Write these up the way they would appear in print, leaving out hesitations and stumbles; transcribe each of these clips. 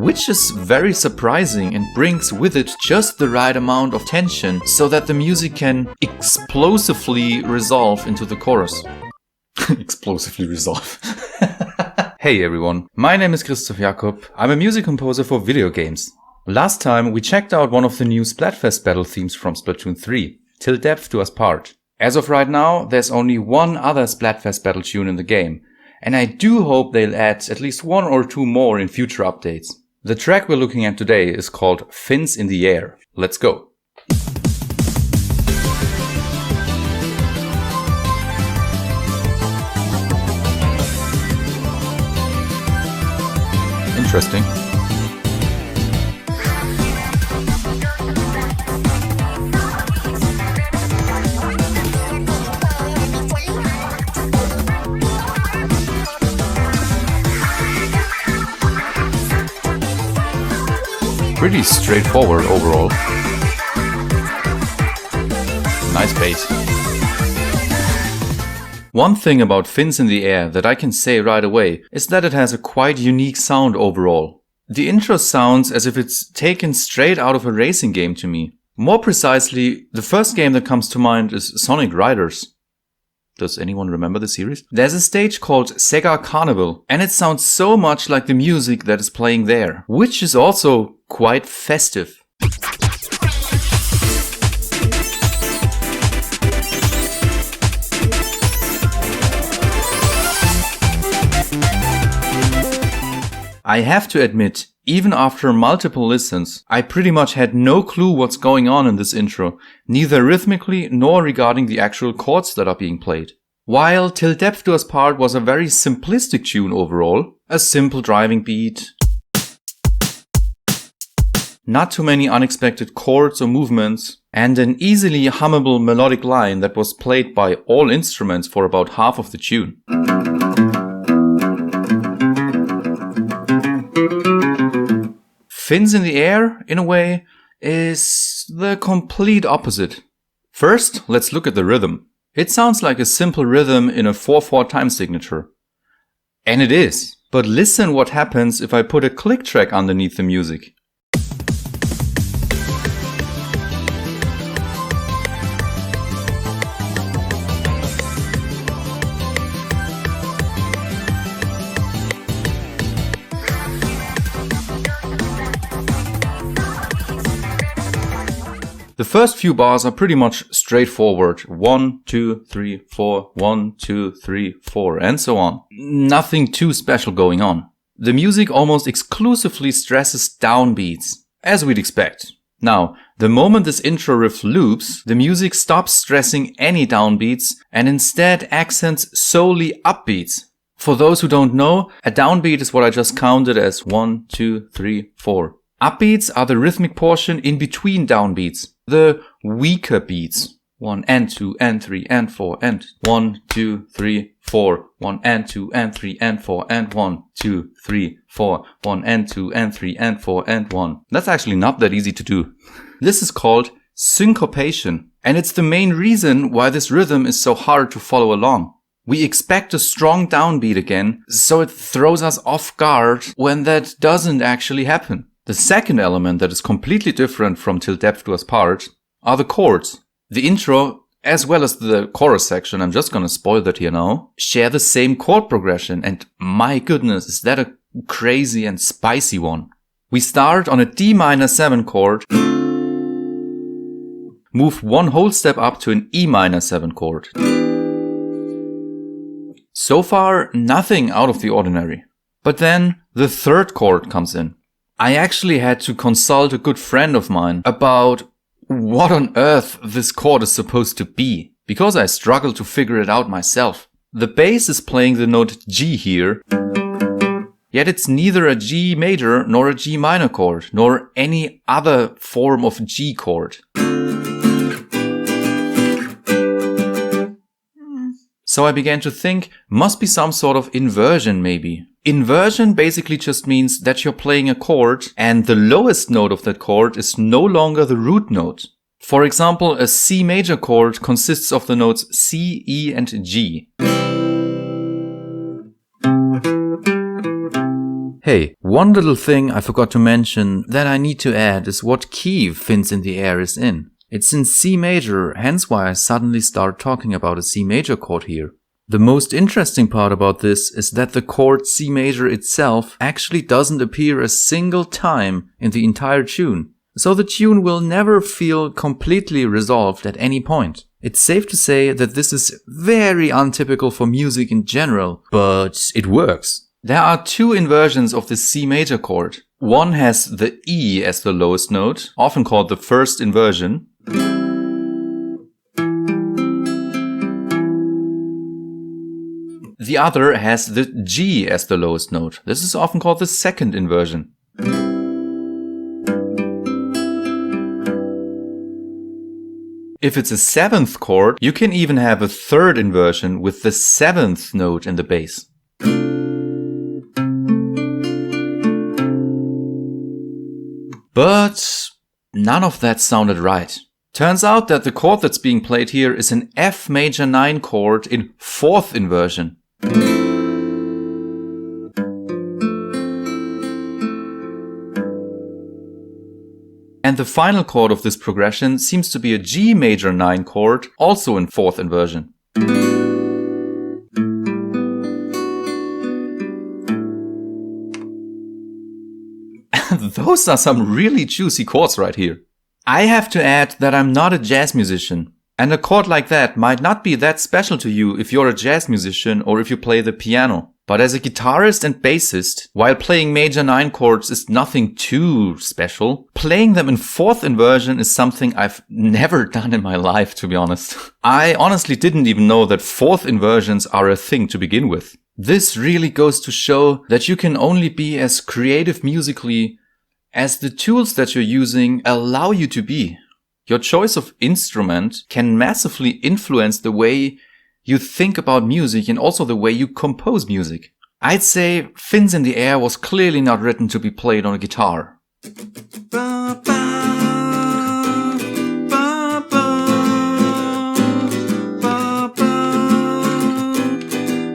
which is very surprising and brings with it just the right amount of tension so that the music can explosively resolve into the chorus. Explosively resolve. Hey everyone, my name is Christoph Jakob. I'm a music composer for video games. Last time we checked out one of the new Splatfest battle themes from Splatoon 3, Til Depth Do Us. As of right now, there's only one other Splatfest battle tune in the game, and I do hope they'll add at least one or two more in future updates. The track we're looking at today is called FINS in the Air. Let's go. Interesting. Pretty straightforward overall. Nice bass. One thing about FINS in the Air that I can say right away is that it has a quite unique sound overall. The intro sounds as if it's taken straight out of a racing game to me. More precisely, the first game that comes to mind is Sonic Riders. Does anyone remember the series? There's a stage called Sega Carnival, and it sounds so much like the music that is playing there, which is also quite festive. I have to admit, even after multiple listens, I pretty much had no clue what's going on in this intro, neither rhythmically nor regarding the actual chords that are being played. While Til Depth Do Us was a very simplistic tune overall, a simple driving beat, not too many unexpected chords or movements, and an easily hummable melodic line that was played by all instruments for about half of the tune. FINS in the Air, in a way, is the complete opposite. First, let's look at the rhythm. It sounds like a simple rhythm in a 4/4 time signature. And it is. But listen what happens if I put a click track underneath the music. The first few bars are pretty much straightforward. 1, 2, 3, 4, 1, 2, 3, 4, and so on. Nothing too special going on. The music almost exclusively stresses downbeats, as we'd expect. Now, the moment this intro riff loops, the music stops stressing any downbeats and instead accents solely upbeats. For those who don't know, a downbeat is what I just counted as 1, 2, 3, 4. Upbeats are the rhythmic portion in between downbeats, the weaker beats. 1 and 2 and 3 and 4 and 1, 2, 3, 4, 1 and 2 and 3 and 4 and 1, 2, 3, 4, 1 and 2 and 3 and 4 and 1. That's actually not that easy to do. This is called syncopation, and it's the main reason why this rhythm is so hard to follow along. We expect a strong downbeat again, so it throws us off guard when that doesn't actually happen. The second element that is completely different from Til Depth Do Us are the chords. The intro, as well as the chorus section, I'm just gonna spoil that here now, share the same chord progression, and my goodness, is that a crazy and spicy one. We start on a D minor 7 chord, move one whole step up to an E minor 7 chord. So far, nothing out of the ordinary. But then the third chord comes in. I actually had to consult a good friend of mine about what on earth this chord is supposed to be, because I struggled to figure it out myself. The bass is playing the note G here, yet it's neither a G major nor a G minor chord, nor any other form of G chord. So I began to think, must be some sort of inversion maybe. Inversion basically just means that you're playing a chord and the lowest note of that chord is no longer the root note. For example, a C major chord consists of the notes C, E, and G. Hey, one little thing I forgot to mention that I need to add is what key FINS in the Air is in. It's in C major, hence why I suddenly start talking about a C major chord here. The most interesting part about this is that the chord C major itself actually doesn't appear a single time in the entire tune. So the tune will never feel completely resolved at any point. It's safe to say that this is very untypical for music in general, but it works. There are two inversions of the C major chord. One has the E as the lowest note, often called the first inversion. The other has the G as the lowest note. This is often called the second inversion. If it's a seventh chord, you can even have a third inversion with the seventh note in the bass. But none of that sounded right. Turns out that the chord that's being played here is an F major 9 chord in fourth inversion. And the final chord of this progression seems to be a G major 9 chord, also in fourth inversion. Those are some really juicy chords right here. I have to add that I'm not a jazz musician, and a chord like that might not be that special to you if you're a jazz musician or if you play the piano. But as a guitarist and bassist, while playing major 9 chords is nothing too special, playing them in fourth inversion is something I've never done in my life, to be honest. I honestly didn't even know that fourth inversions are a thing to begin with. This really goes to show that you can only be as creative musically as the tools that you're using allow you to be. Your choice of instrument can massively influence the way you think about music and also the way you compose music. I'd say FINS in the Air was clearly not written to be played on a guitar.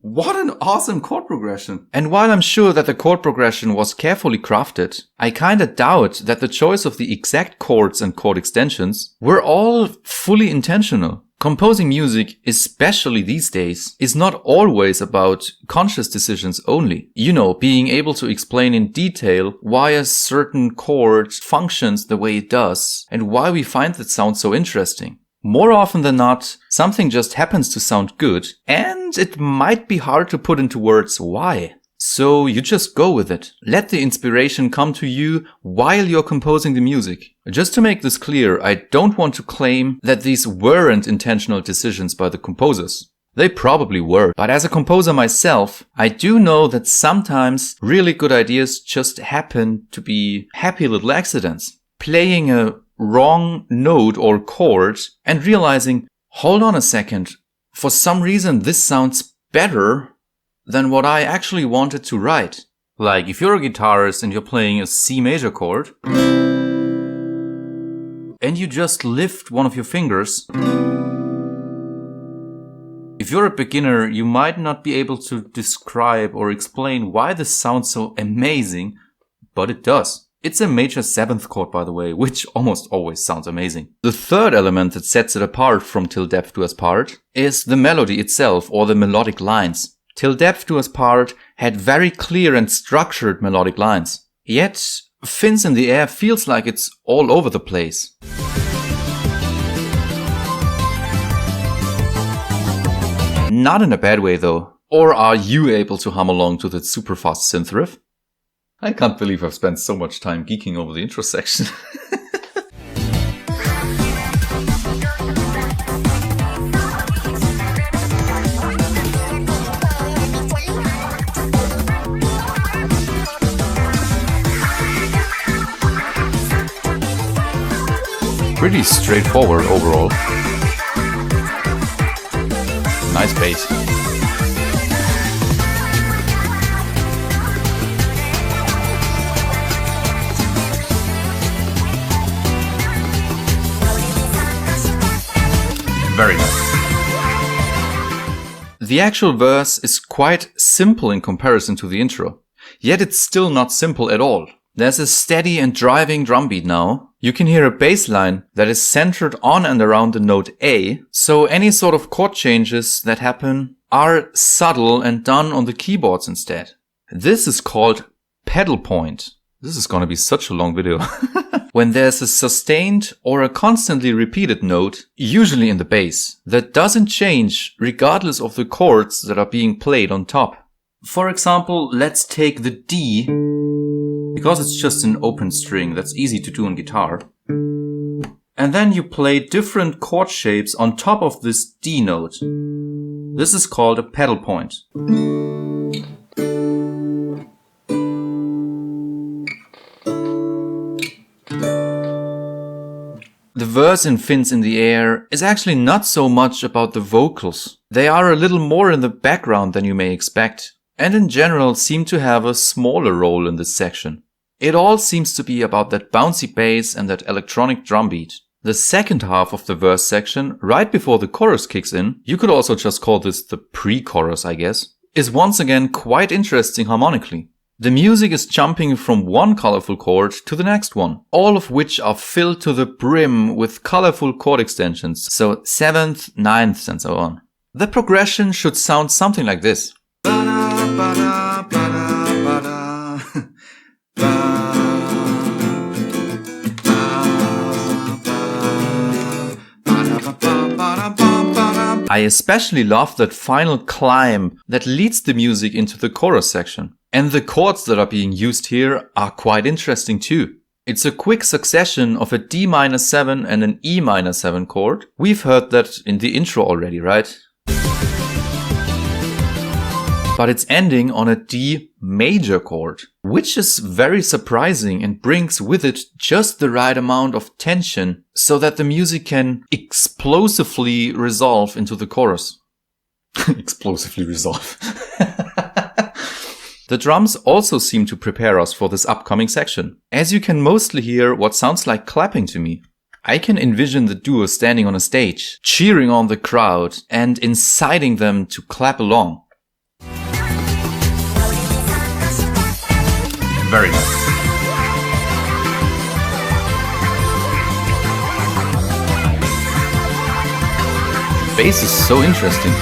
What an awesome chord progression! And while I'm sure that the chord progression was carefully crafted, I kinda doubt that the choice of the exact chords and chord extensions were all fully intentional. Composing music, especially these days, is not always about conscious decisions only. You know, being able to explain in detail why a certain chord functions the way it does and why we find that sound so interesting. More often than not, something just happens to sound good, and it might be hard to put into words why. So you just go with it. Let the inspiration come to you while you're composing the music. Just to make this clear, I don't want to claim that these weren't intentional decisions by the composers. They probably were, but as a composer myself, I do know that sometimes really good ideas just happen to be happy little accidents. Playing a wrong note or chord and realizing, hold on a second, for some reason this sounds better than what I actually wanted to write. Like if you're a guitarist and you're playing a C major chord and you just lift one of your fingers. If you're a beginner, you might not be able to describe or explain why this sounds so amazing, but it does. It's a major 7th chord, by the way, which almost always sounds amazing. The third element that sets it apart from Til Depth Do Us part is the melody itself, or the melodic lines. Til Depth Do Us part had very clear and structured melodic lines. Yet, FINS in the Air feels like it's all over the place. Not in a bad way though. Or are you able to hum along to that super fast synth riff? I can't believe I've spent so much time geeking over the intro section. Pretty straightforward overall. Nice bass. Very nice. The actual verse is quite simple in comparison to the intro. Yet it's still not simple at all. There's a steady and driving drum beat now. You can hear a bass line that is centered on and around the note A, so any sort of chord changes that happen are subtle and done on the keyboards instead. This is called pedal point. This is gonna be such a long video. When there's a sustained or a constantly repeated note, usually in the bass, that doesn't change regardless of the chords that are being played on top. For example, let's take the D, because it's just an open string, that's easy to do on guitar. And then you play different chord shapes on top of this D note. This is called a pedal point. The verse in FINS in the Air is actually not so much about the vocals. They are a little more in the background than you may expect, and in general seem to have a smaller role in this section. It all seems to be about that bouncy bass and that electronic drum beat. The second half of the verse section, right before the chorus kicks in, you could also just call this the pre-chorus, I guess, is once again quite interesting harmonically. The music is jumping from one colorful chord to the next one, all of which are filled to the brim with colorful chord extensions, so 7th, 9th and so on. The progression should sound something like this. I especially love that final climb that leads the music into the chorus section. And the chords that are being used here are quite interesting too. It's a quick succession of a D-7 and an E-7 chord. We've heard that in the intro already, right? But it's ending on a D major chord, which is very surprising and brings with it just the right amount of tension so that the music can explosively resolve into the chorus. Explosively resolve. The drums also seem to prepare us for this upcoming section, as you can mostly hear what sounds like clapping to me. I can envision the duo standing on a stage, cheering on the crowd and inciting them to clap along. Very nice. The bass is so interesting.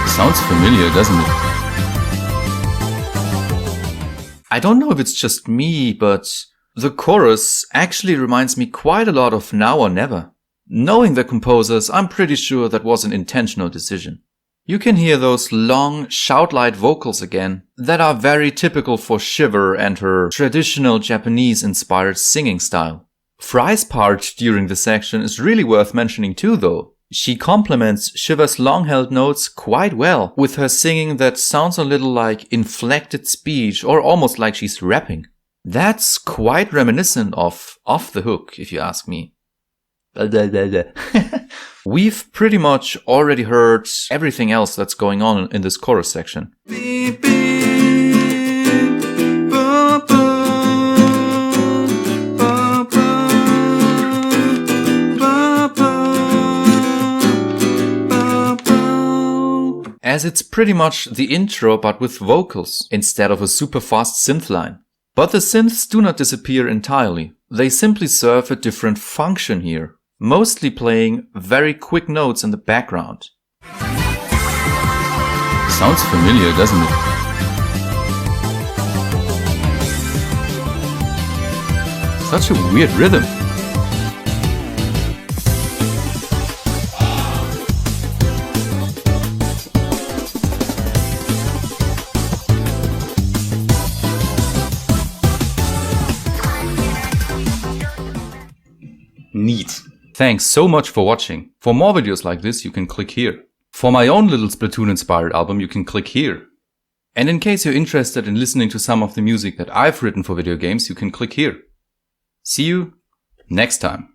Sounds familiar, doesn't it? I don't know if it's just me, but the chorus actually reminds me quite a lot of Now or Never. Knowing the composers, I'm pretty sure that was an intentional decision. You can hear those long, shout-like vocals again that are very typical for Shiver and her traditional Japanese-inspired singing style. Fry's part during the section is really worth mentioning too, though. She complements Shiver's long-held notes quite well with her singing that sounds a little like inflected speech or almost like she's rapping. That's quite reminiscent of Off the Hook, if you ask me. We've pretty much already heard everything else that's going on in this chorus section. As it's pretty much the intro but with vocals instead of a super fast synth line. But the synths do not disappear entirely. They simply serve a different function here, mostly playing very quick notes in the background. Sounds familiar, doesn't it? Such a weird rhythm. Neat. Thanks so much for watching. For more videos like this, you can click here. For my own little Splatoon-inspired album, you can click here. And in case you're interested in listening to some of the music that I've written for video games, you can click here. See you next time.